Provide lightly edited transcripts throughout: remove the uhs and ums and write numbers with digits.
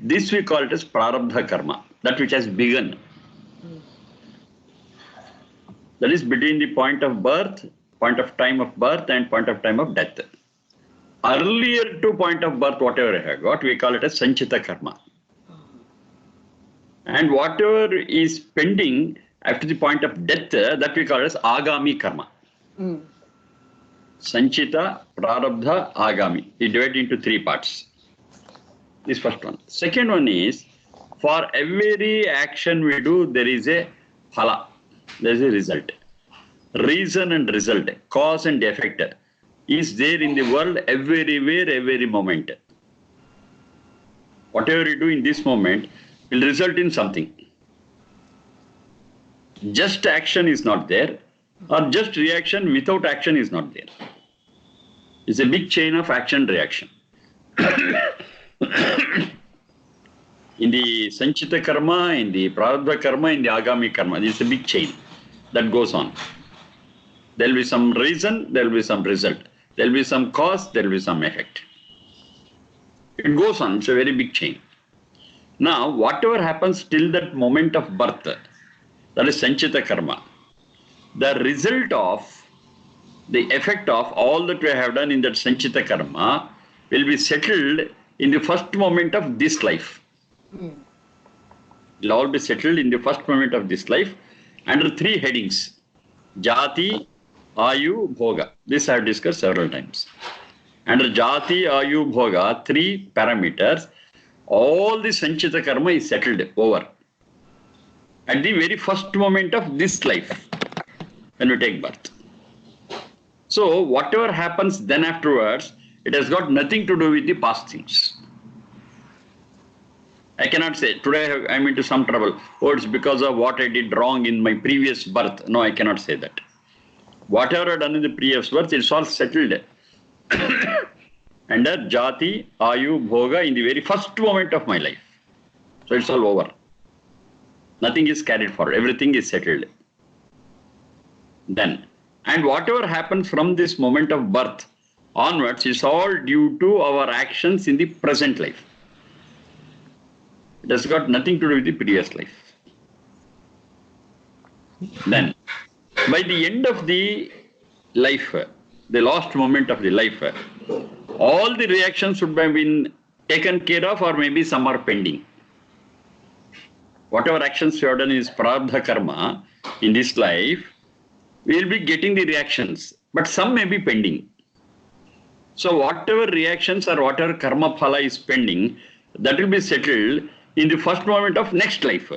This we call it as prarabdha karma, that which has begun. That is between the point of birth, point of time of birth and point of time of death. Earlier to point of birth, whatever I have got, we call it as sanchita karma. And whatever is pending after the point of death, that we call as agami karma. Sanchita, prarabdha, agami. We divide into three parts. This first one. Second one is, for every action we do, there is a phala. There is a result. Reason and result, cause and effect is there in the world everywhere, every moment. Whatever you do in this moment will result in something. Just action is not there, or just reaction without action is not there. It's a big chain of action-reaction. In the sanchita karma, in the prarabdha karma, in the agami karma, this is a big chain that goes on. There will be some reason, there will be some result. There will be some cause, there will be some effect. It goes on, it's a very big chain. Now, whatever happens till that moment of birth, that is sanchita karma, the result of, the effect of all that we have done in that sanchita karma will be settled in the first moment of this life. It will all be settled in the first moment of this life under three headings: jati, ayu, bhoga. This I have discussed several times. Under jati, ayu, bhoga, three parameters, all the sanchita karma is settled over at the very first moment of this life when we take birth. So whatever happens then afterwards, it has got nothing to do with the past things. I cannot say, today I am into some trouble. Oh, it's because of what I did wrong in my previous birth. No, I cannot say that. Whatever I done in the previous birth, it's all settled. Under jati, ayu, bhoga in the very first moment of my life. So it's all over. Nothing is carried forward. Everything is settled. Then, and whatever happens from this moment of birth onwards is all due to our actions in the present life. It has got nothing to do with the previous life. Then, by the end of the life, the last moment of the life, all the reactions should have been taken care of, or maybe some are pending. Whatever actions we have done is prarabdha karma in this life, we will be getting the reactions, but some may be pending. So whatever reactions or whatever karma phala is pending, that will be settled in the first moment of next life.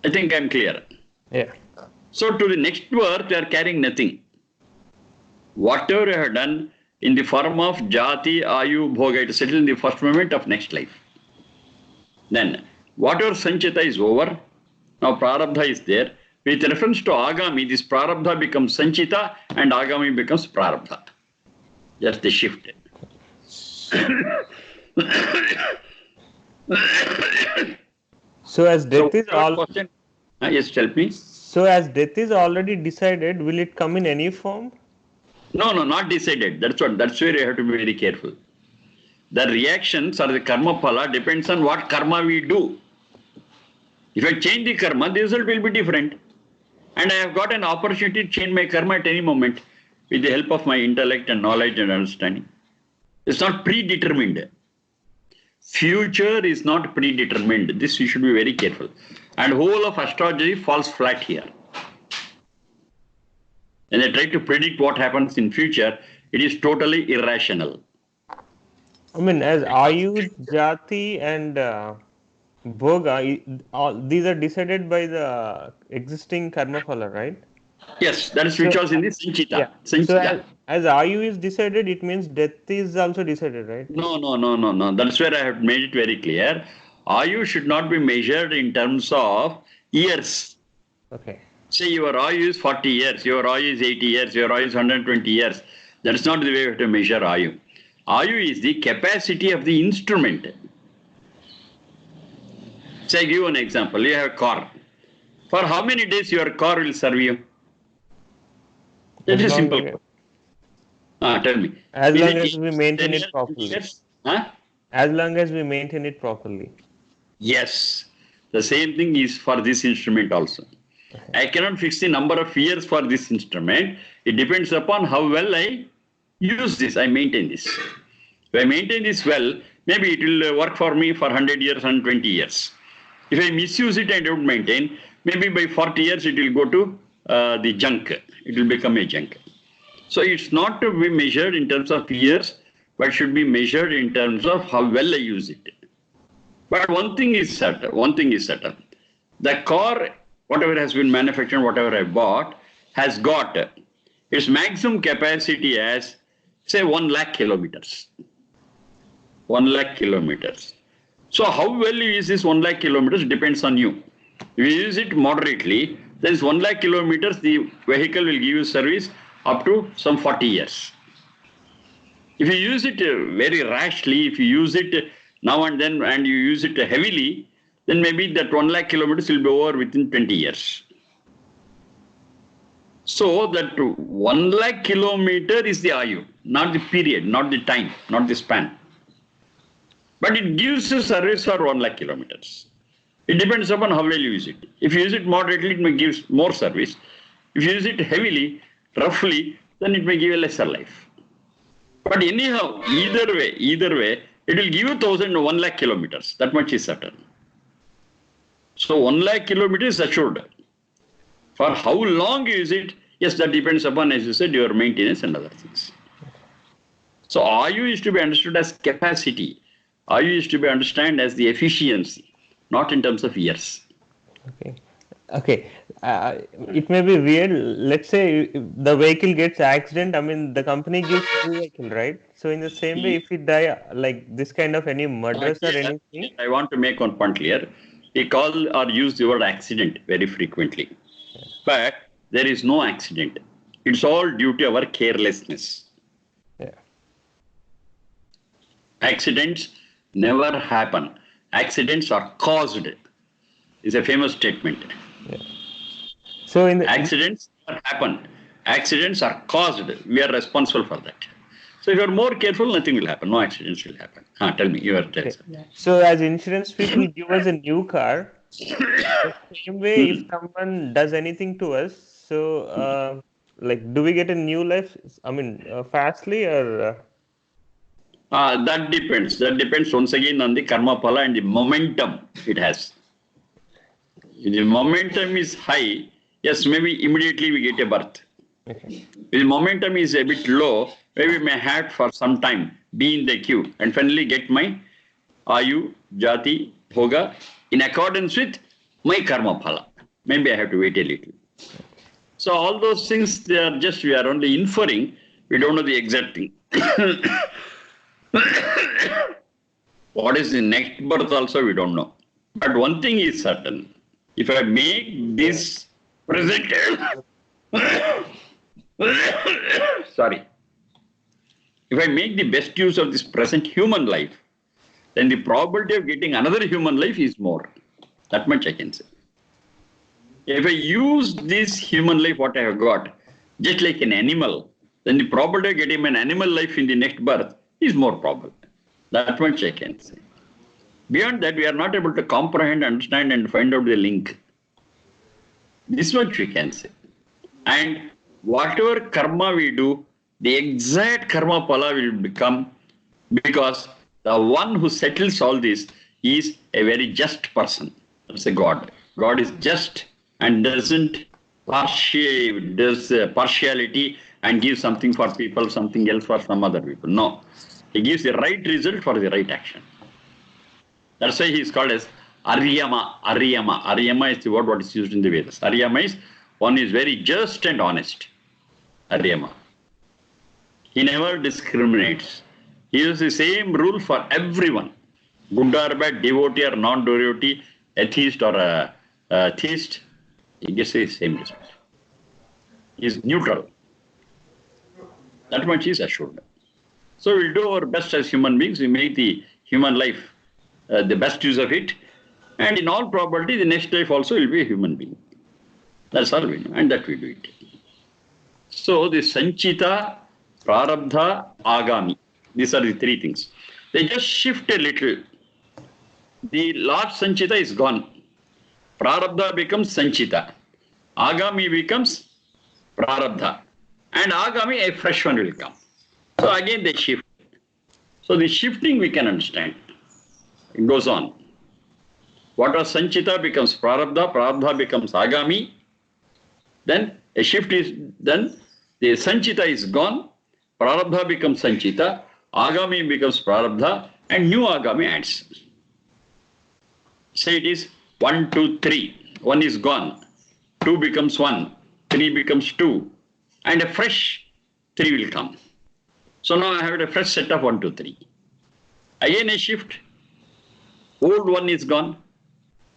I think I am clear. Yeah. So to the next birth, we are carrying nothing. Whatever we have done in the form of jati, ayu, bhoga, it is settled in the first moment of next life. Then, whatever sanchita is over, now prarabdha is there. With reference to agami, this prarabdha becomes sanchita and agami becomes prarabdha. Just the shift. So as death is all. Yes, tell me. So as death is already decided, will it come in any form? No, not decided. That's where you have to be very careful. The reactions or the karma phala depends on what karma we do. If I change the karma, the result will be different. And I have got an opportunity to change my karma at any moment with the help of my intellect and knowledge and understanding. It's not predetermined. Future is not predetermined. This we should be very careful. And whole of astrology falls flat here. When they try to predict what happens in future, it is totally irrational. I mean, as ayu, jati and bhoga, these are decided by the existing karma phala, right? Yes, that is which was in the sanchita. Yeah. Sanchita. So as ayu is decided, it means death is also decided, right? No. That's where I have made it very clear. Ayu should not be measured in terms of years. Okay. Say your ayu is 40 years, your ayu is 80 years, your ayu is 120 years. That is not the way we have to measure ayu. Ayu is the capacity of the instrument. Say, I give you an example. You have a car. For how many days your car will serve you? It is simple. Tell me. As Is long it as we 10 maintain years, it 20 properly. years? Huh? As long as we maintain it properly. Yes. The same thing is for this instrument also. I cannot fix the number of years for this instrument. It depends upon how well I use this, I maintain this. If I maintain this well, maybe it will work for me for 100 years and 20 years. If I misuse it and don't maintain, maybe by 40 years it will go to the junk. It will become a junk. So it's not to be measured in terms of years, but should be measured in terms of how well I use it. But one thing is certain. The car, whatever has been manufactured, whatever I bought, has got its maximum capacity as, say, 1 lakh kilometers. 1 lakh kilometers. So how well you use this 1 lakh kilometers depends on you. If you use it moderately, then this 1 lakh kilometers, the vehicle will give you service up to some 40 years. If you use it very rashly, if you use it now and then and you use it heavily, then maybe that 1 lakh kilometers will be over within 20 years. So that 1 lakh kilometer is the ayu, not the period, not the time, not the span. But it gives you service for 1 lakh kilometers. It depends upon how well you use it. If you use it moderately, it may give more service. If you use it heavily, roughly, then it may give a lesser life. But anyhow, either way, it will give you 1 lakh kilometers. That much is certain. So 1 lakh kilometers is assured. For how long you use it, yes, that depends upon, as you said, your maintenance and other things. So Ayu is to be understood as capacity. Ayu is to be understood as the efficiency, not in terms of years. Okay. It may be weird. Let's say the vehicle gets accident. I mean, the company gives new vehicle, right? So in the same way, if we die like this kind of any murders or anything. I want to make one point clear. We call or use the word accident very frequently. But there is no accident. It's all due to our carelessness. Yeah. Accidents never happen. Accidents are caused. It's a famous statement. Yeah. So in the accidents never happen. Accidents are caused. We are responsible for that. So if you are more careful, nothing will happen. No accidents will happen. Tell me, you are telling. Okay. So as insurance people give us a new car, the same way if someone does anything to us, so like do we get a new life? I mean, fastly or? That depends. That depends once again on the karma phala and the momentum it has. If the momentum is high, yes, maybe immediately we get a birth. Okay. If the momentum is a bit low, maybe may have for some time, be in the queue, and finally get my ayu, jati, bhoga in accordance with my karma phala. Maybe I have to wait a little. So all those things, we are only inferring. We don't know the exact thing. What is the next birth also, we don't know. But one thing is certain. If I make this present... Sorry. If I make the best use of this present human life, then the probability of getting another human life is more. That much I can say. If I use this human life, what I have got, just like an animal, then the probability of getting an animal life in the next birth is more probable. That much I can say. Beyond that, we are not able to comprehend, understand, and find out the link. This much we can say. And whatever karma we do, the exact karma phala will become, because the one who settles all this is a very just person. That's a God. God is just and doesn't partiality and gives something for people, something else for some other people. No. He gives the right result for the right action. That's why he is called as Aryama. Aryama. Aryama is the word what is used in the Vedas. Aryama is one is very just and honest. Aryama. He never discriminates. He uses the same rule for everyone. Good or bad, devotee or non-devotee, atheist or theist, he gets the same result. He is neutral. That much is assured. So we'll do our best as human beings. We make the human life the best use of it. And in all probability, the next life also will be a human being. That's all we know. And that we do it. So the Sanchita Prarabdha, Agami. These are the three things. They just shift a little. The last Sanchita is gone. Prarabdha becomes Sanchita. Agami becomes Prarabdha. And Agami, a fresh one will come. So again they shift. So the shifting we can understand. It goes on. What was Sanchita becomes Prarabdha, Prarabdha becomes Agami. Then a shift is done. The Sanchita is gone. Prarabdha becomes Sanchita. Agami becomes Prarabdha. And new Agami adds. Say it is 1, 2, 3. 1 is gone. 2 becomes 1. 3 becomes 2. And a fresh 3 will come. So now I have a fresh set of 1, 2, 3. Again a shift. Old 1 is gone.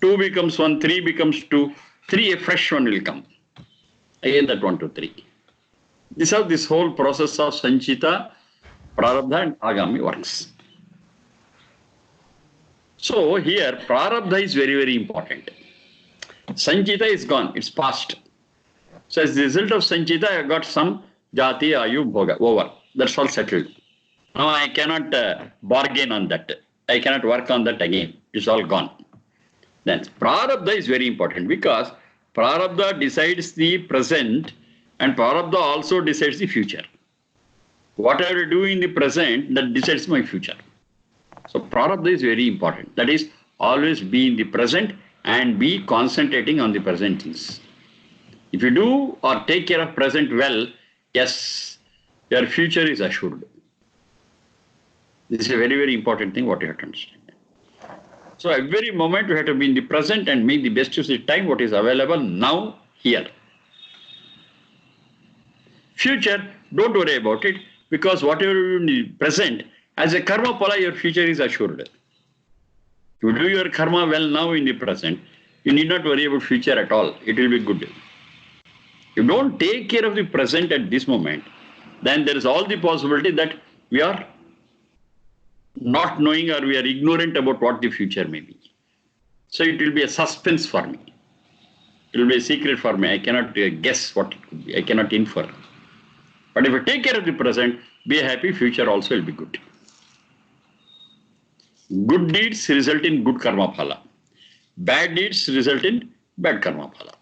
2 becomes 1. 3 becomes 2. 3, a fresh 1 will come. Again that 1, 2, 3. This is how this whole process of Sanchita, Prarabdha and Agami works. So here Prarabdha is very, very important. Sanchita is gone, it's past. So as a result of Sanchita, I got some Jati, Ayu, Bhoga, over. That's all settled. Now I cannot bargain on that. I cannot work on that again. It's all gone. Then Prarabdha is very important because Prarabdha decides the present and Prarabdha also decides the future. Whatever I do in the present, that decides my future. So Prarabdha is very important. That is, always be in the present and be concentrating on the present things. If you do or take care of present well, yes, your future is assured. This is a very, very important thing what you have to understand. So at every moment you have to be in the present and make the best use of the time what is available now, here. Future, don't worry about it because whatever you do in the present, as a karma phala, your future is assured. You do your karma well now in the present, you need not worry about future at all. It will be good. If you don't take care of the present at this moment, then there is all the possibility that we are not knowing or we are ignorant about what the future may be. So it will be a suspense for me. It will be a secret for me. I cannot guess what it could be. I cannot infer. But if you take care of the present, be happy, future also will be good. Good deeds result in good karma phala. Bad deeds result in bad karma phala.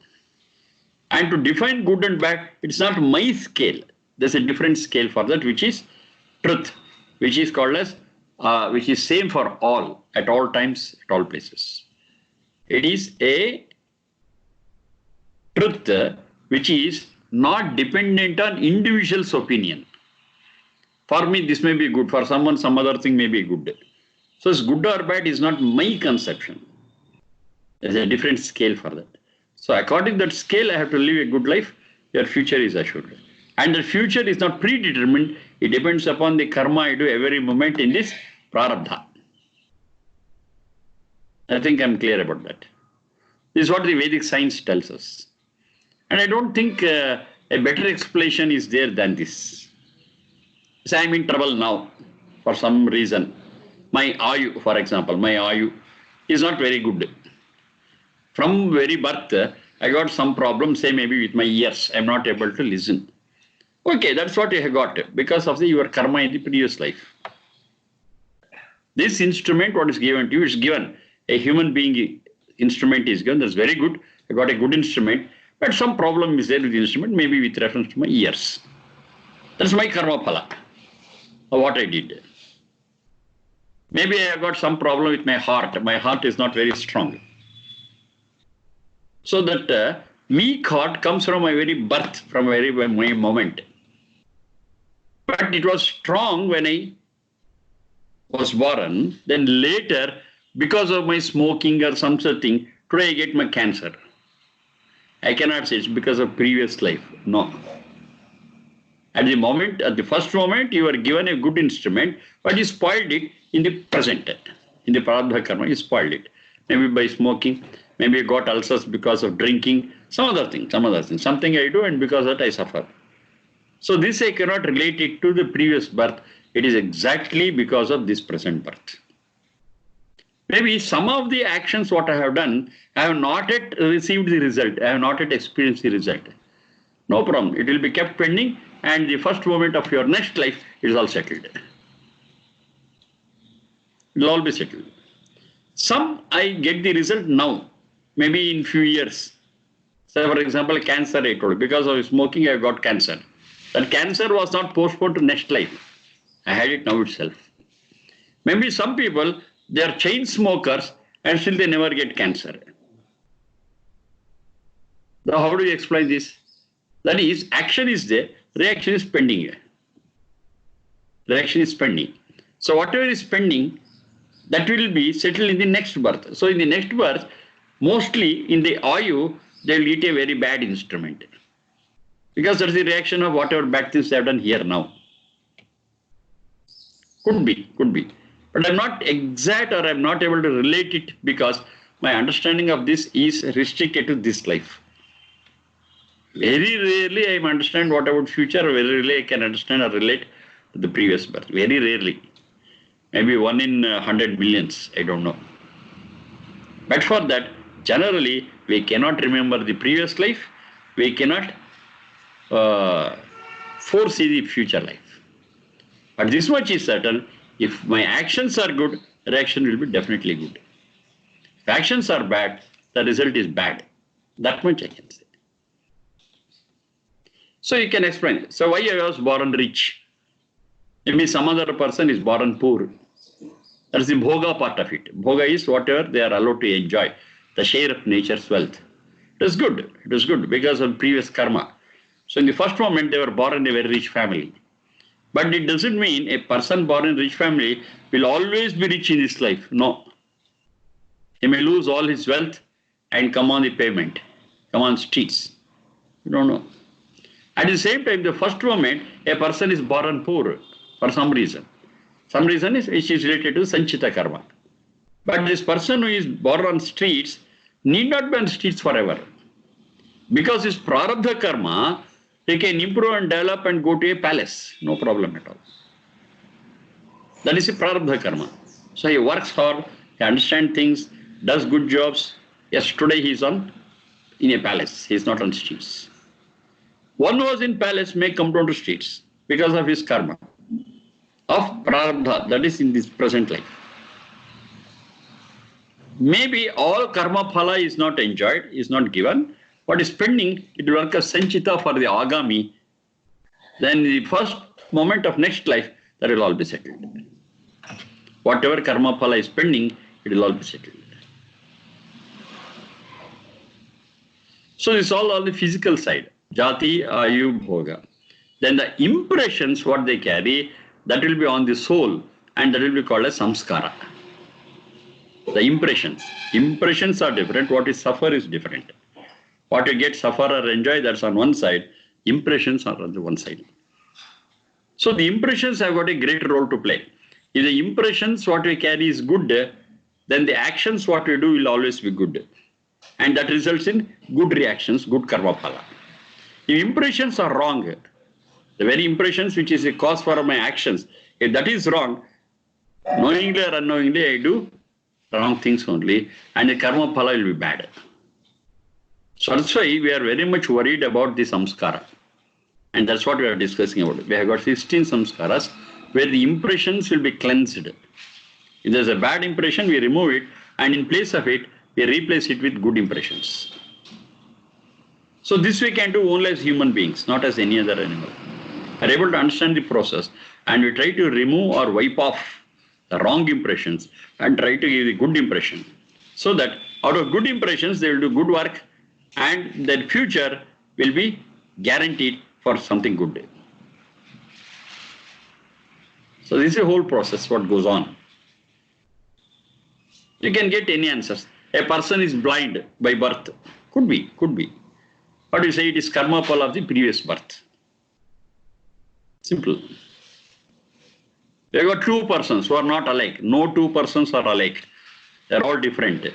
And to define good and bad, it's not my scale. There's a different scale for that, which is truth, which is called as, which is same for all, at all times, at all places. It is a truth which is not dependent on individual's opinion. For me, this may be good. For someone, some other thing may be good. So it's good or bad is not my conception. There's a different scale for that. So according to that scale, I have to live a good life. Your future is assured. And the future is not predetermined. It depends upon the karma I do every moment in this prarabdha. I think I'm clear about that. This is what the Vedic science tells us. And I don't think a better explanation is there than this. Say I'm in trouble now for some reason. My Ayu, for example, my Ayu is not very good. From very birth, I got some problem, say maybe with my ears. I'm not able to listen. Okay, that's what you have got because of your karma in the previous life. This instrument, what is given to you, is given. A human being instrument is given. That's very good. I got a good instrument. But some problem is there with the instrument, maybe with reference to my ears. That's my karma phala, or what I did. Maybe I got some problem with my heart. My heart is not very strong. So that weak heart comes from my very birth, from my very moment. But it was strong when I was born. Then later, because of my smoking or some such thing, today I get my cancer. I cannot say it's because of previous life. No. At the moment, at the first moment, you were given a good instrument, but you spoiled it in the present. In the prarabdha karma, you spoiled it. Maybe by smoking, maybe you got ulcers because of drinking, some other thing. Something I do and because of that I suffer. So this I cannot relate it to the previous birth. It is exactly because of this present birth. Maybe some of the actions what I have done, I have not yet received the result. I have not yet experienced the result. No problem. It will be kept pending. and the first moment of your next life, it is all settled. It will all be settled. Some I get the result now, maybe in few years. So for example, cancer I told, because of smoking I got cancer. That cancer was not postponed to next life. I had it now itself. Maybe some people, they are chain smokers and still they never get cancer. Now how do you explain this? That is, action is there, reaction is pending. Reaction is pending. So whatever is pending, that will be settled in the next birth. So in the next birth, mostly in the Ayu, they will eat a very bad instrument. Because that's the reaction of whatever bad things they have done here now. Could be. But I'm not exact, or I'm not able to relate it, because my understanding of this is restricted to this life. Very rarely I understand what about future, very rarely I can understand or relate to the previous birth. Very rarely. Maybe 1 in 100 millions, I don't know. But for that, generally, we cannot remember the previous life. We cannot foresee the future life. But this much is certain, if my actions are good, reaction will be definitely good. If actions are bad, the result is bad. That much I can say. So you can explain. So why I was born rich? Maybe some other person is born poor. That's the bhoga part of it. Bhoga is whatever they are allowed to enjoy, the share of nature's wealth. It is good. It is good because of previous karma. So in the first moment, they were born in a very rich family. But it doesn't mean a person born in a rich family will always be rich in his life. No. He may lose all his wealth and come on the pavement, come on streets. You don't know. At the same time, the first moment, a person is born poor for some reason. Some reason is which is related to sanchita karma. But this person who is born on streets need not be on streets forever. Because his prarabdha karma, he can improve and develop and go to a palace. No problem at all. That is a prarabdha karma. So he works hard, he understands things, does good jobs. Yes, today he is in a palace. He is not on streets. One who was in palace may come down to streets because of his karma of prarabdha, that is in this present life. Maybe all karma phala is not enjoyed, is not given. What is pending, it will work as sanchita for the agami. Then the first moment of next life, that will all be settled. Whatever karma phala is pending, it will all be settled. So this is all on the physical side. Jati, ayu, bhoga. Then the impressions, what they carry, that will be on the soul, and that will be called as samskara. The impressions. Impressions are different. What is suffer is different. What you get, suffer or enjoy, that's on one side. Impressions are on the one side. So the impressions have got a great role to play. If the impressions, what we carry is good, then the actions, what we do will always be good. And that results in good reactions, good karma phala. If impressions are wrong, the very impressions which is a cause for my actions, if that is wrong, knowingly or unknowingly I do wrong things only, and the karma phala will be bad. So that's why we are very much worried about the samskara. And that's what we are discussing about. We have got 16 samskaras where the impressions will be cleansed. If there's a bad impression, we remove it, and in place of it, we replace it with good impressions. So this we can do only as human beings, not as any other animal. We are able to understand the process, and we try to remove or wipe off the wrong impressions and try to give the good impression. So that out of good impressions, they will do good work, and their future will be guaranteed for something good. So this is a whole process, what goes on. You can get any answers. A person is blind by birth. Could be. But you say it is karma phala of the previous birth. Simple. We have got two persons who are not alike. No two persons are alike. They are all different.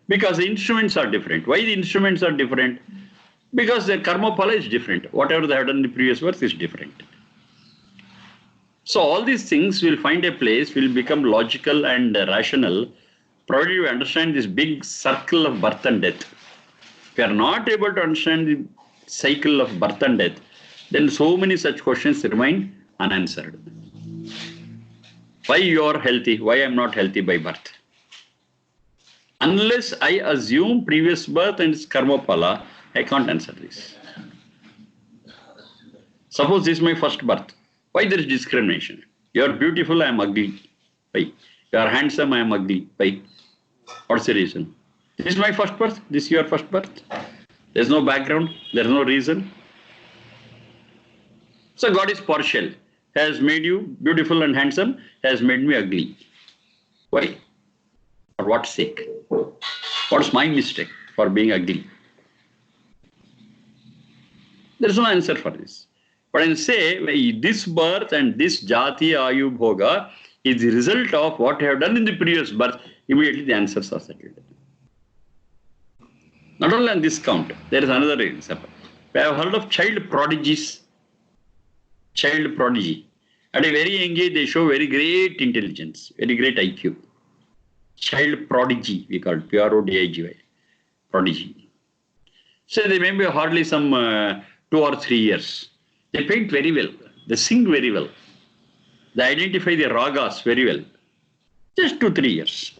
Because the instruments are different. Why the instruments are different? Because their karma phala is different. Whatever they have done in the previous birth is different. So all these things will find a place, will become logical and rational, provided you understand this big circle of birth and death. If you are not able to understand the cycle of birth and death, then so many such questions remain unanswered. Why you are healthy? Why I am not healthy by birth? Unless I assume previous birth and its karma phala, I can't answer this. Suppose this is my first birth. Why there is discrimination? You are beautiful, I am ugly. Why? You are handsome, I am ugly. Why? What's the reason? This is my first birth. This is your first birth. There is no background. There is no reason. So God is partial. He has made you beautiful and handsome. He has made me ugly. Why? For what sake? What's my mistake for being ugly? There is no answer for this. But I say this birth and this jati ayu bhoga is the result of what I have done in the previous birth. Immediately the answers are settled. Not only on this count, there is another example. We have heard of child prodigies. Child prodigy. At a very young age, they show very great intelligence, very great IQ. Child prodigy, we call it, P-R-O-D-I-G-Y, prodigy. So they may be hardly some 2 or 3 years. They paint very well. They sing very well. They identify the ragas very well. Just 2-3 years.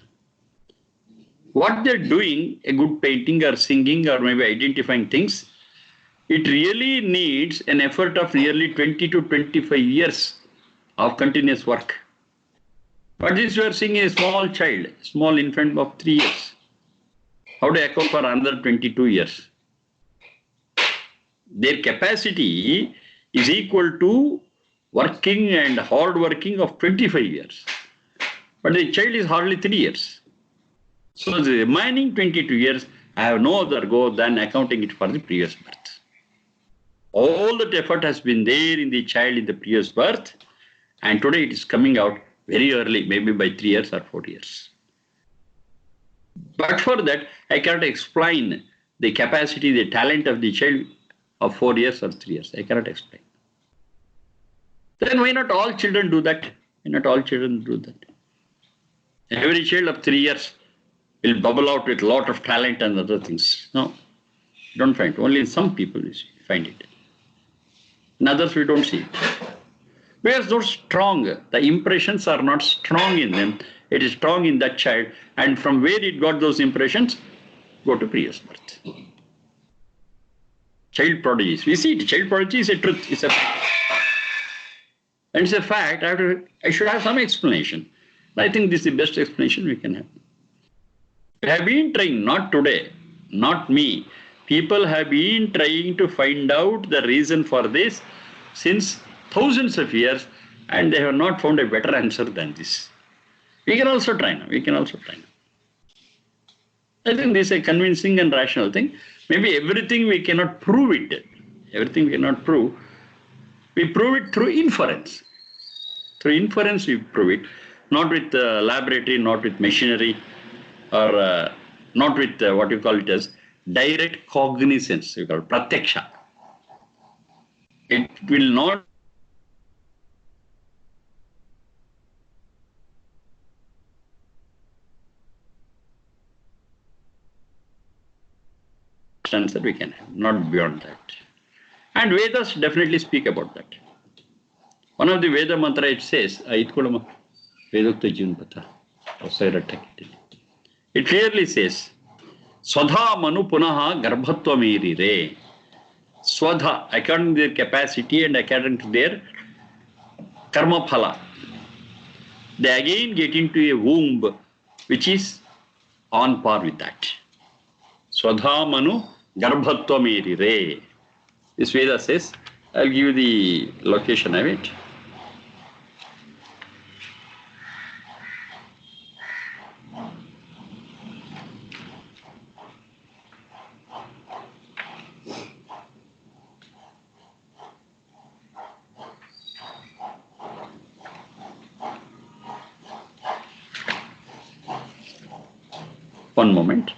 What they're doing, a good painting or singing or maybe identifying things, it really needs an effort of nearly 20 to 25 years of continuous work. But this you are seeing a small child, small infant of 3 years. How do you account for another 22 years? Their capacity is equal to working and hard working of 25 years. But the child is hardly 3 years. So the remaining 22 years, I have no other goal than accounting it for the previous birth. All that effort has been there in the child in the previous birth, and today it is coming out very early, maybe by 3 years or 4 years. But for that, I cannot explain the capacity, the talent of the child of 4 years or 3 years. I cannot explain. Then why not all children do that? Why not all children do that? Every child of 3 years will bubble out with a lot of talent and other things. No, you don't find it. Only in some people you find it. In others we don't see it. Because they're strong. The impressions are not strong in them. It is strong in that child. And from where it got those impressions, go to previous birth. Child prodigies. We see it. Child prodigy is a truth. It's a fact. And it's a fact. I should have some explanation. I think this is the best explanation we can have. We have been trying, not today, not me. People have been trying to find out the reason for this since thousands of years, and they have not found a better answer than this. We can also try now. I think this is a convincing and rational thing. Maybe everything we cannot prove it. Everything we cannot prove. We prove it through inference. Through inference we prove it. Not with laboratory, not with machinery, or not with what you call it as direct cognizance, you call it pratyaksha. It will not that we can have, not beyond that. And Vedas definitely speak about that. One of the Veda mantra it says, it clearly says, Swadha manu punaha garbhatva meri re. Swadha, according to their capacity and according to their karma phala, they again get into a womb which is on par with that. Swadha manu garbhatva meri re. This Veda says, I'll give you the location of it. One moment.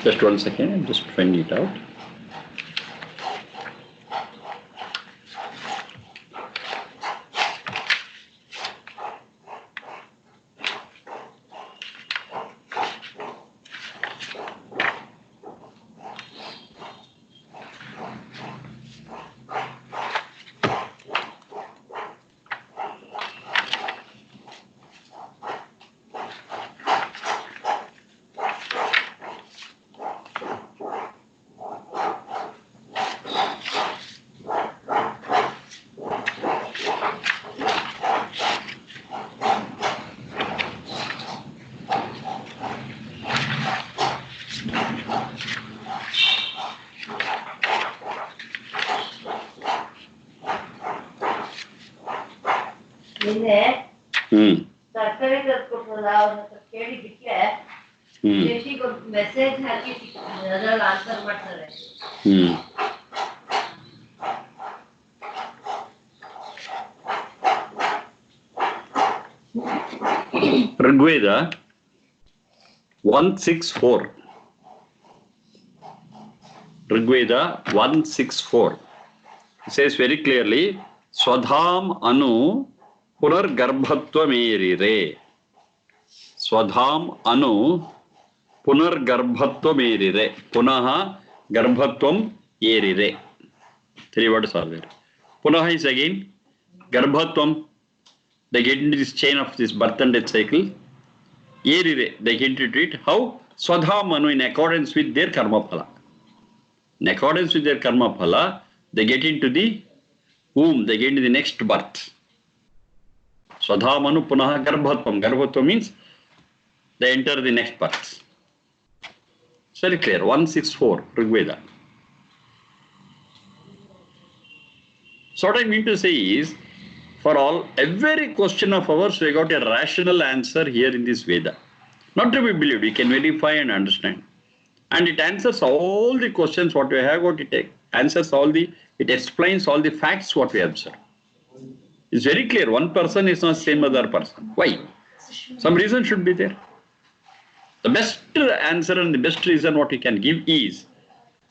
Just 1 second, I'm just finding it out. ಸರ್ಕಾರಿ ಕೊಟ್ಟರಲ್ಲ ಅವ್ರನ್ನ ಕೇಳಿ ಬಿಟ್ರೆ ಜೆಟಿಗೆ ಒಂದು message ಹಾಕಿ ಅದರಲ್ಲಿ answer ಮಾಡ್ತಾರೆ. Rigveda 164. Rigveda 164. It says very clearly, Swadham anu punar garbhatvam erire. Swadham anu punar garbhatvam erire. Punaha garbhatvam erire. 3 words are there. Punaha is again garbhatvam. They get into this chain of this birth and death cycle. Erire, they get into it. How? Swadham anu, in accordance with their karma phala. In accordance with their karma phala, they get into the womb, they get into the next birth. Swadhamanu punaha garbhatvam. Garbhatvam means they enter the next birth. It's very clear. 164, Rigveda. So what I mean to say is, for every question of ours, we got a rational answer here in this Veda. Not to be believed, we can verify and understand. And it answers all the questions what we have got, it answers it explains all the facts what we observe. It's very clear, one person is not same other person. Why? Some reason should be there. The best answer and the best reason what we can give is,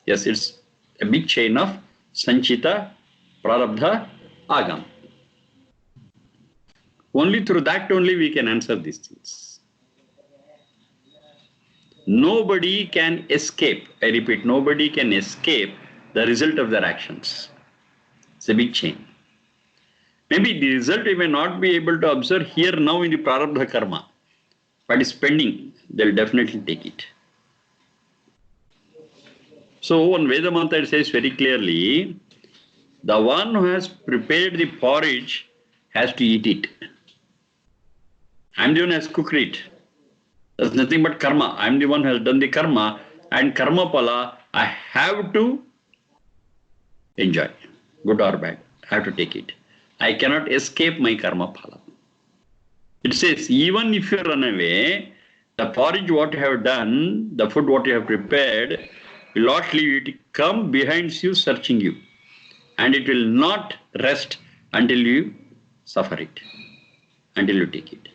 yes, it's a big chain of Sanchita, Prarabdha, Agam. Only through that only we can answer these things. Nobody can escape, I repeat, nobody can escape the result of their actions. It's a big chain. Maybe the result we may not be able to observe here now in the Prarabdha karma, but it's pending, they'll definitely take it. So on Veda mantra it says very clearly, the one who has prepared the porridge has to eat it. I'm the one who has cooked it. There's nothing but karma. I'm the one who has done the karma, and karma pala I have to enjoy, good or bad. I have to take it. I cannot escape my karma phala. It says, even if you run away, the porridge what you have done, the food what you have prepared, will not leave you. It will come behind you, searching you. And it will not rest until you suffer it, until you take it.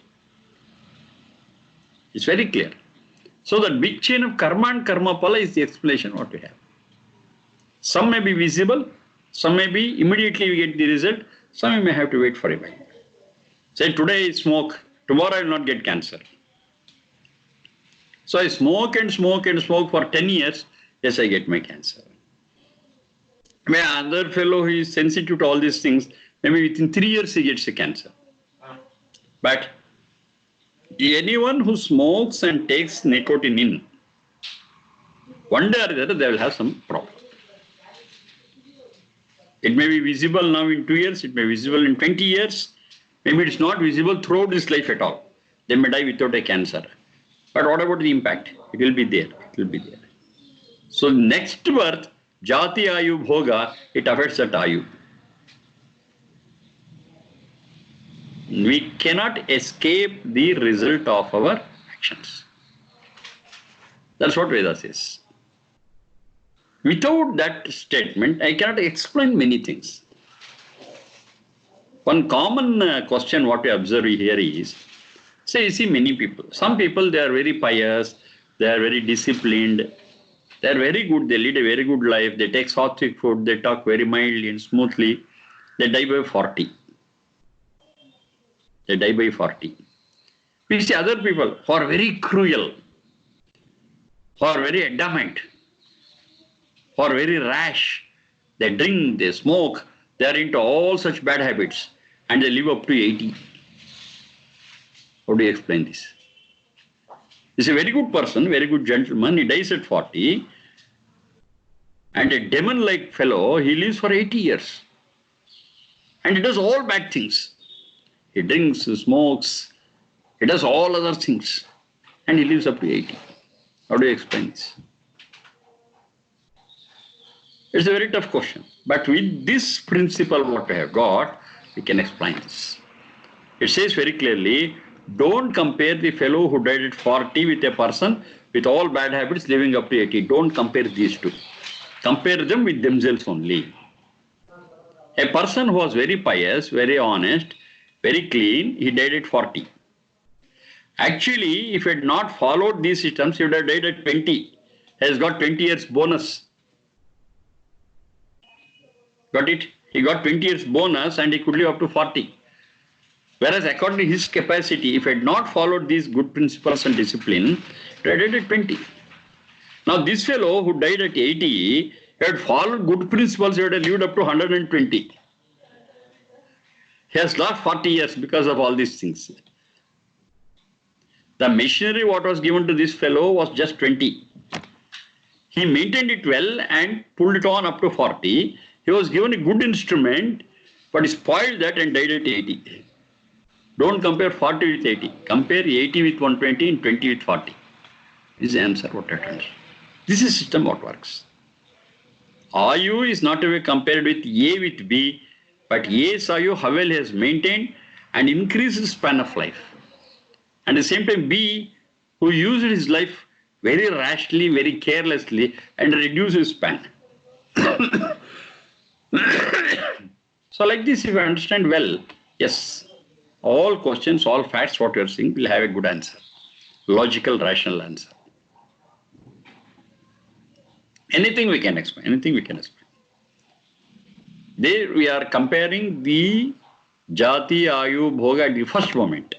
It's very clear. So that big chain of karma and karma phala is the explanation what we have. Some may be visible, some may be immediately we get the result, some you may have to wait for a while. Say today I smoke, tomorrow I will not get cancer. So I smoke and smoke and smoke for 10 years, yes, I get my cancer. Maybe another fellow who is sensitive to all these things, maybe within 3 years he gets a cancer. But anyone who smokes and takes nicotine in, one day or the other they will have some problem. It may be visible now in 2 years, it may be visible in 20 years, maybe it's not visible throughout this life at all. They may die without a cancer. But what about the impact? It will be there, it will be there. So next birth, Jati Ayu Bhoga, it affects that Ayu. We cannot escape the result of our actions. That's what Vedas says. Without that statement, I cannot explain many things. One common question what we observe here is, say you see many people. Some people, they are very pious, they are very disciplined, they are very good, they lead a very good life, they take sattvic food, they talk very mildly and smoothly, they die by 40. They die by 40. We see other people who are very cruel, who are very adamant, who are very rash. They drink, they smoke, they are into all such bad habits and they live up to 80. How do you explain this? He's a very good person, very good gentleman, he dies at 40 and a demon-like fellow, he lives for 80 years and he does all bad things. He drinks, he smokes, he does all other things and he lives up to 80. How do you explain this? It's a very tough question. But with this principle what we have got, we can explain this. It says very clearly, don't compare the fellow who died at 40 with a person with all bad habits living up to 80. Don't compare these two. Compare them with themselves only. A person who was very pious, very honest, very clean, he died at 40. Actually, if he had not followed these systems, he would have died at 20. He has got 20 years bonus. Got it? He got 20 years bonus and he could live up to 40. Whereas according to his capacity, if he had not followed these good principles and discipline, he would have died at 20. Now this fellow who died at 80, he had followed good principles, he would have lived up to 120. He has lost 40 years because of all these things. The machinery what was given to this fellow was just 20. He maintained it well and pulled it on up to 40. He was given a good instrument, but he spoiled that and died at 80. Don't compare 40 with 80. Compare 80 with 120 and 20 with 40. This is the answer what I understand. This is system what works. Ayu is not to be compared with A with B, but A's Ayu, how well he has maintained and increased the span of life. And at the same time, B, who used his life very rashly, very carelessly, and reduced his span. So like this, if you understand well, yes, all questions, all facts, what you are saying will have a good answer. Logical, rational answer. Anything we can explain, anything we can explain. There we are comparing the Jati, Ayu, Bhoga at the first moment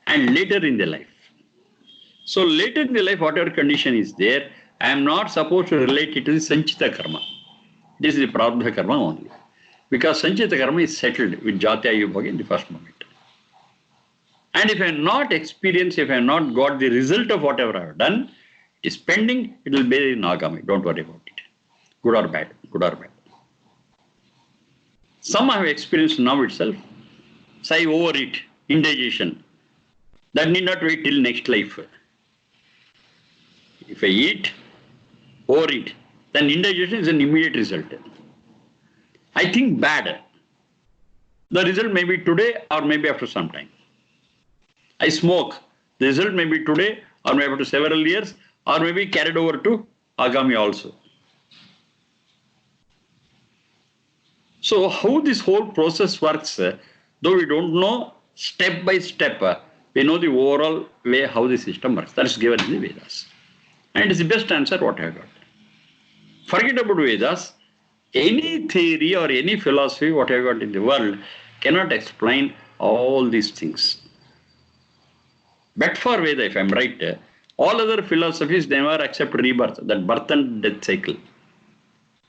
and later in the life. So later in the life, whatever condition is there, I am not supposed to relate it to the Sanchita Karma. This is the Prarabdha Karma only. Because Sanchita Karma is settled with Jati, Ayu, Bhoga in the first moment. And if I have not experienced, if I have not got the result of whatever I have done, it is pending, it will be in Agami. Don't worry about it. Good or bad, good or bad. Some I have experienced now itself. Say I overeat, indigestion. That need not wait till next life. If I eat, overeat, then indigestion is an immediate result. I think bad. The result may be today or maybe after some time. I smoke. The result may be today or maybe after several years or maybe carried over to Agami also. So how this whole process works, though we don't know step by step, we know the overall way how the system works. That is given in the Vedas. And it is the best answer what I have got. Forget about Vedas. Any theory or any philosophy what I have got in the world cannot explain all these things. But for Veda, if I am right, all other philosophies never accept rebirth, that birth and death cycle.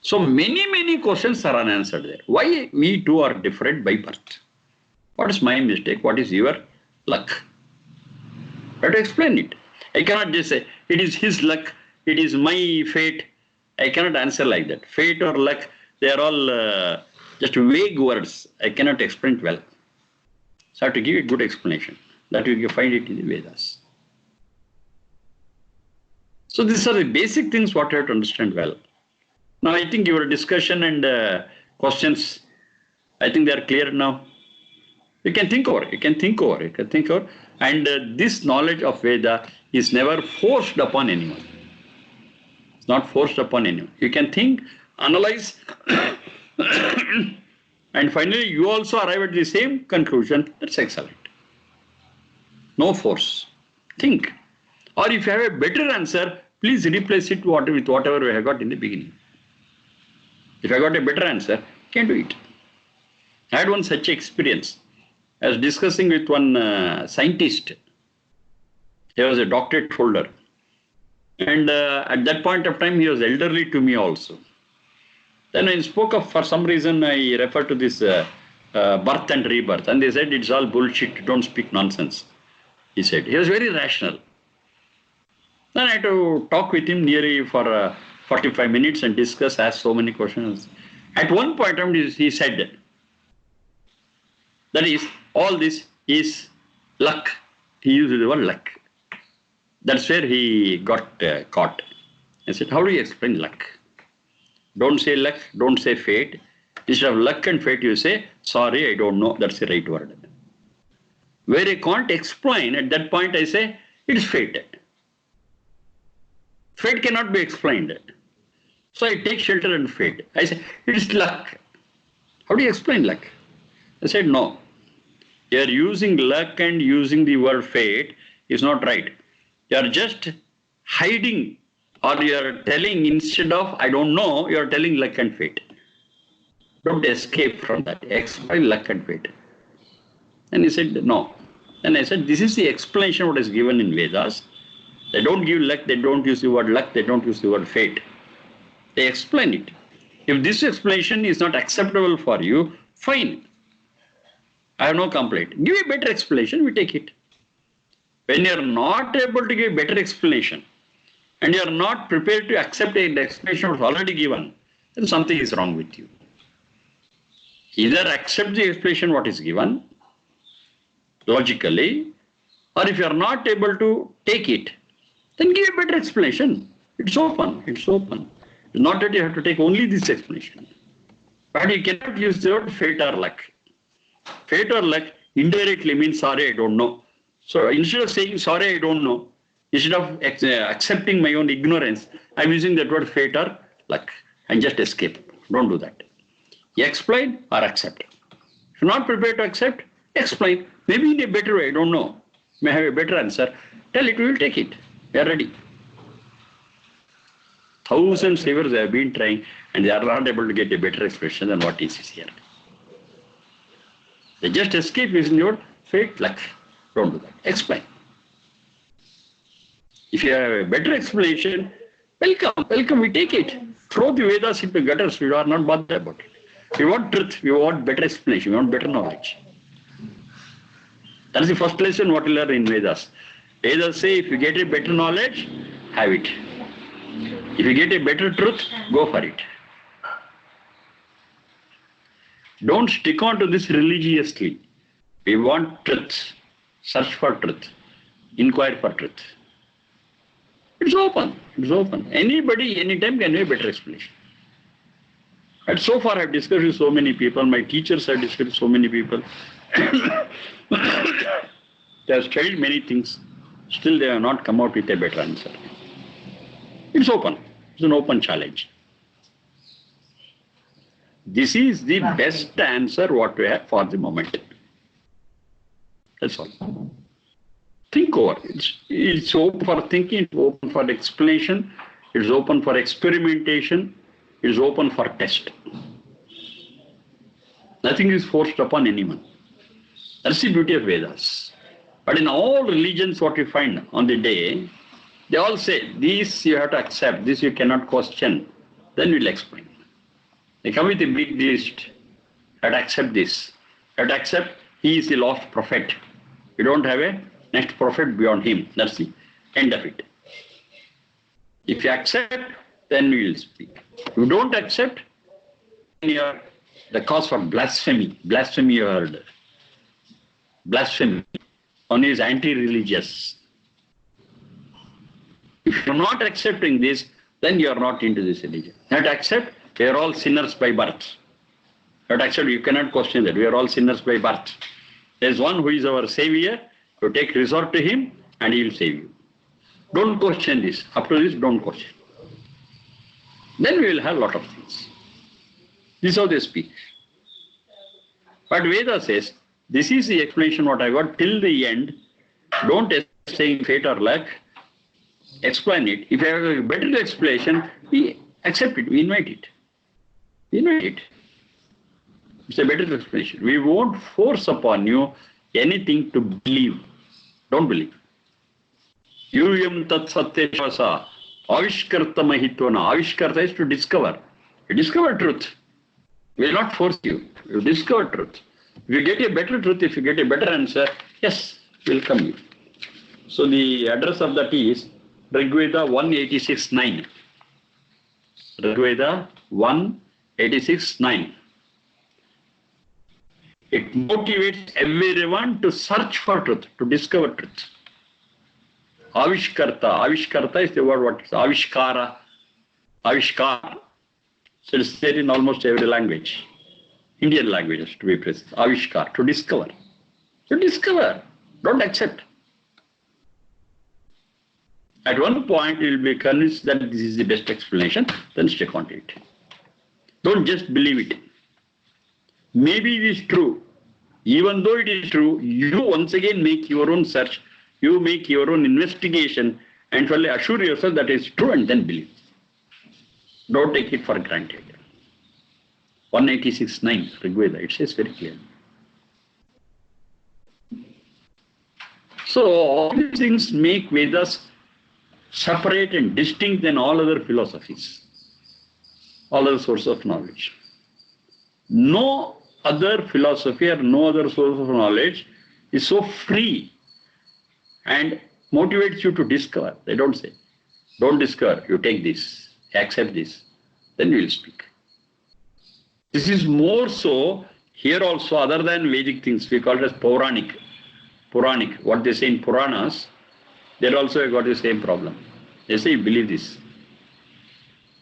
So many questions are unanswered there. Why we two are different by birth? What is my mistake? What is your luck? I have to explain it. I cannot just say, it is his luck, it is my fate. I cannot answer like that. Fate or luck, they are all just vague words. I cannot explain it well. So I have to give a good explanation. That you can find it in the Vedas. So these are the basic things what you have to understand well. Now I think your discussion and questions, I think they are clear now. You can think over. And this knowledge of Veda is never forced upon anyone. It's not forced upon anyone. You can think, analyze, and finally you also arrive at the same conclusion. That's excellent. No force. Think. Or if you have a better answer, please replace it with whatever we have got in the beginning. If I got a better answer, you can do it. I had one such experience. I was discussing with one scientist. He was a doctorate holder. And at that point of time, he was elderly to me also. Then I spoke of, for some reason, I referred to this birth and rebirth. And they said, it's all bullshit, don't speak nonsense. He said, he was very rational. Then I had to talk with him nearly for 45 minutes and discuss, ask so many questions. At one point he said, that is, all this is luck. He used the word luck. That's where he got caught. I said, how do you explain luck? Don't say luck, don't say fate. Instead of luck and fate, you say, sorry, I don't know. That's the right word. Where I can't explain, at that point I say, it's fate. Fate cannot be explained. So I take shelter in fate. I say, it's luck. How do you explain luck? I said, no. You are using luck and using the word fate is not right. You are just hiding, or you are telling, instead of I don't know, you are telling luck and fate. Don't escape from that. Explain luck and fate. And he said, no. And I said, this is the explanation what is given in Vedas. They don't give luck, they don't use the word luck, they don't use the word fate. They explain it. If this explanation is not acceptable for you, fine. I have no complaint. Give a better explanation, we take it. When you are not able to give a better explanation, and you are not prepared to accept an explanation that was already given, then something is wrong with you. Either accept the explanation what is given, logically, or if you are not able to take it, then give a better explanation. It's open. It's not that you have to take only this explanation. But you cannot use the word fate or luck. Fate or luck indirectly means sorry, I don't know. So instead of saying sorry, I don't know, instead of accepting my own ignorance, I'm using that word fate or luck and just escape. Don't do that. You explain or accept. If you're not prepared to accept, explain. Maybe in a better way, I don't know. May have a better answer. Tell it, we will take it. We are ready. Thousands of years they have been trying and they are not able to get a better expression than what is here. They just escape using your fate, luck. Don't do that. Explain. If you have a better explanation, welcome, we take it. Throw the Vedas into gutters, we are not bothered about it. We want truth, we want better explanation, we want better knowledge. That is the first lesson what we learn in Vedas. Vedas say if you get a better knowledge, have it. If you get a better truth, go for it. Don't stick on to this religiously. We want truth. Search for truth. Inquire for truth. It's open. Anybody, anytime can have a better explanation. And so far I've discussed with so many people. My teachers have discussed with so many people. They have studied many things. Still they have not come out with a better answer. It's open. It's an open challenge. This is the best answer what we have for the moment. That's all. Think over. It's open for thinking, it's open for explanation, it's open for experimentation, it's open for test. Nothing is forced upon anyone. That's the beauty of Vedas. But in all religions what we find on the day, they all say, this you have to accept, this you cannot question. Then we'll explain. They come with a big list. You have to accept this. You have to accept he is the last prophet. You don't have a next prophet beyond him. That's the end of it. If you accept, then we will speak. If you don't accept, then you are the cause for blasphemy. Blasphemy you heard. Blasphemy. One is anti-religious. If you're not accepting this, then you are not into this religion. You have to accept we are all sinners by birth. You have to accept, you cannot question that. We are all sinners by birth. There is one who is our savior. You take resort to him and he will save you. Don't question this. Up to this, don't question. Then we will have a lot of things. This is how they speak. But Veda says, this is the explanation what I got till the end. Don't stay in fate or luck. Explain it. If you have a better explanation, we accept it. We invite it. We invite it. It's a better explanation. We won't force upon you anything to believe. Don't believe. Yuyam tat satyashvasa avishkarta mahitvana. Avishkarta is to discover. You discover truth. We will not force you. You discover truth. If you get a better truth, if you get a better answer, yes, welcome you. So the address of that is Rigveda 186.9. Rigveda 186.9. It motivates everyone to search for truth, to discover truth. Avishkarta. Avishkarta is the word what is Avishkara. Avishkara. So it's there in almost every language. Indian languages to be precise. Avishkar, to discover. To discover. Don't accept. At one point you will be convinced that this is the best explanation, then stick on to it. Don't just believe it. Maybe it is true. Even though it is true, you once again make your own search, you make your own investigation and finally assure yourself that it is true and then believe. Don't take it for granted. 186.9 Rigveda, it says very clearly. So all these things make Vedas separate and distinct than all other philosophies, all other sources of knowledge. No other philosophy or no other source of knowledge is so free and motivates you to discover. They don't say, don't discover, you take this, accept this, then we will speak. This is more so here also, other than Vedic things, we call it as Puranic. Puranic, what they say in Puranas, they also have got the same problem. They say, believe this.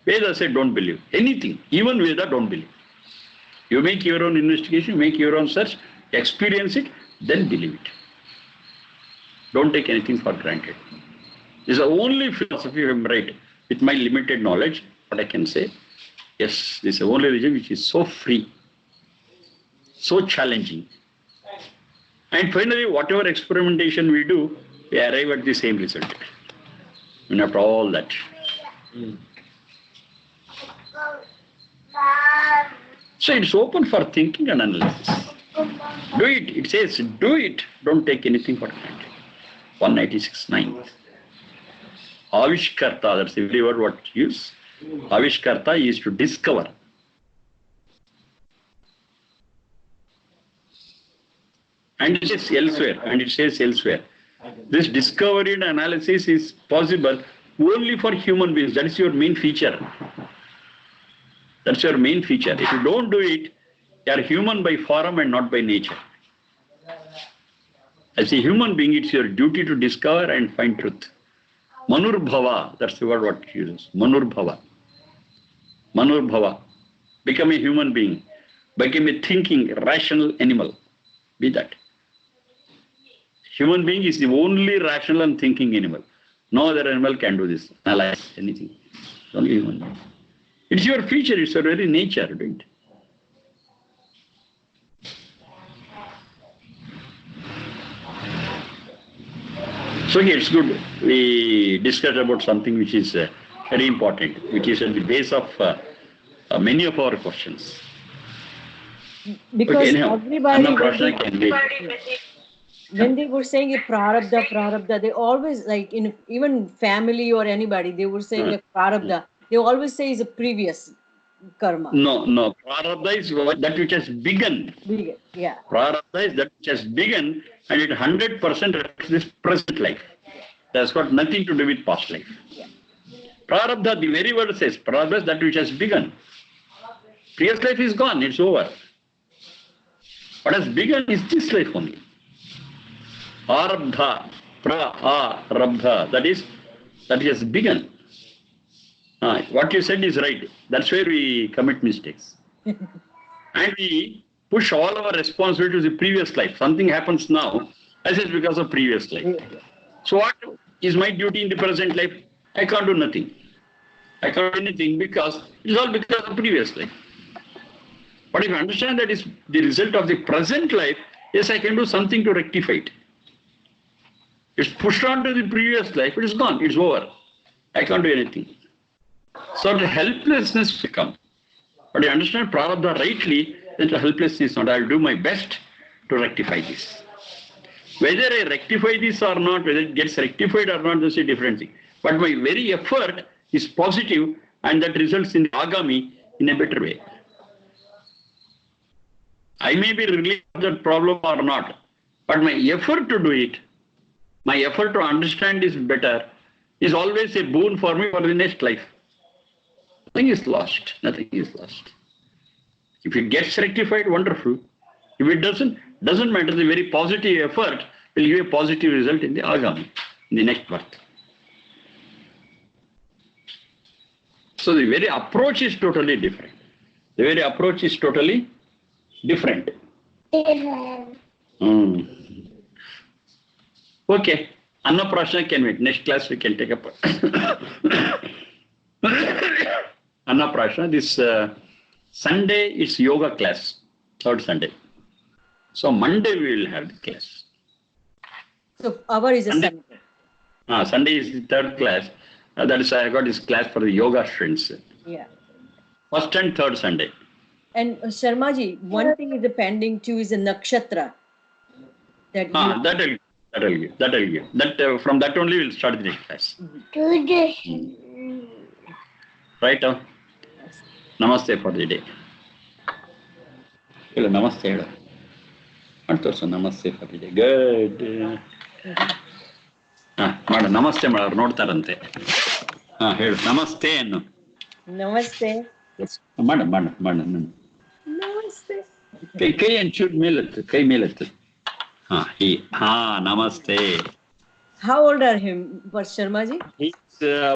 Veda said, don't believe anything. Even Veda, don't believe. You make your own investigation, make your own search, experience it, then believe it. Don't take anything for granted. This is the only philosophy I am right. With my limited knowledge, what I can say, yes, this is the only religion which is so free, so challenging. And finally, whatever experimentation we do, we arrive at the same result. And after all that. So it's open for thinking and analysis. Do it. It says, do it. Don't take anything for granted. 196.9. Avishkarta, that's the very word what use. Avishkarta is to discover. And it says elsewhere, this discovery and analysis is possible only for human beings. That is your main feature. That's your main feature. If you don't do it, you are human by form and not by nature. As a human being, it's your duty to discover and find truth. Manurbhava, that's the word what it uses. Manurbhava. Manurbhava. Become a human being. Become a thinking, rational animal. Be that. Human being is the only rational and thinking animal. No other animal can do this. Analyze anything. It's only human being. It's your feature, it's your very nature, right? So here it's good. We discussed about something which is very important, which is at the base of many of our questions. Because okay, anyhow, everybody, when they were saying a prarabdha, they always, like in even family or anybody, they were saying a prarabdha. They always say is a previous karma. No. Prarabdha is that which has begun. Yeah. Prarabdha is that which has begun and it 100% reflects this present life. That's got nothing to do with past life. Yeah. Prarabdha, the very word says, prarabdha is that which has begun. Previous life is gone, it's over. What has begun is this life only. Arabdha, pra-a-rabdha, that has begun. What you said is right. That's where we commit mistakes. And we push all our responsibility to the previous life. Something happens now, I say it's because of previous life. So what is my duty in the present life? I can't do nothing. I can't do anything because it's all because of previous life. But if you understand that is the result of the present life, yes, I can do something to rectify it. It's pushed on to the previous life, it is gone, it's over. I can't do anything. So the helplessness will come. But you understand prarabdha rightly, then the helplessness is not. I'll do my best to rectify this. Whether I rectify this or not, whether it gets rectified or not, that's a different thing. But my very effort is positive and that results in the agami in a better way. I may be relieved of that problem or not, but my effort to do it, my effort to understand this better is always a boon for me for the next life. Nothing is lost. Nothing is lost. If it gets rectified, wonderful. If it doesn't matter. The very positive effort will give a positive result in the agami, in the next birth. So the very approach is totally different. The very approach is totally different. Okay. Annaprashna can wait. Next class we can take up. Annaprashna, this Sunday is yoga class, third Sunday. So Monday we will have the class. So our is a Sunday. Sunday is the third class. That is I got this class for the yoga students. Yeah. First and third Sunday. And Sharmaji, one thing is pending too is a nakshatra. That'll give. That from that only we'll start the next class. Right? Namaste for the day. Hello, namaste. Hello. Namaste for the day. Good. Namaste madar ನೋಡ್ತಾರಂತೆ. ಹೇಳು ನಮಸ್ತೆ ಅನ್ನು. ನಮಸ್ತೆ. ಮಾಡ. ನಮಸ್ತೆ. ಕೈ ಅಂಚೂರು ಮೇಲೆತ್ತು. ಕೈ ಮೇಲೆತ್ತು. Namaste. How old are him, Sharmaji? He's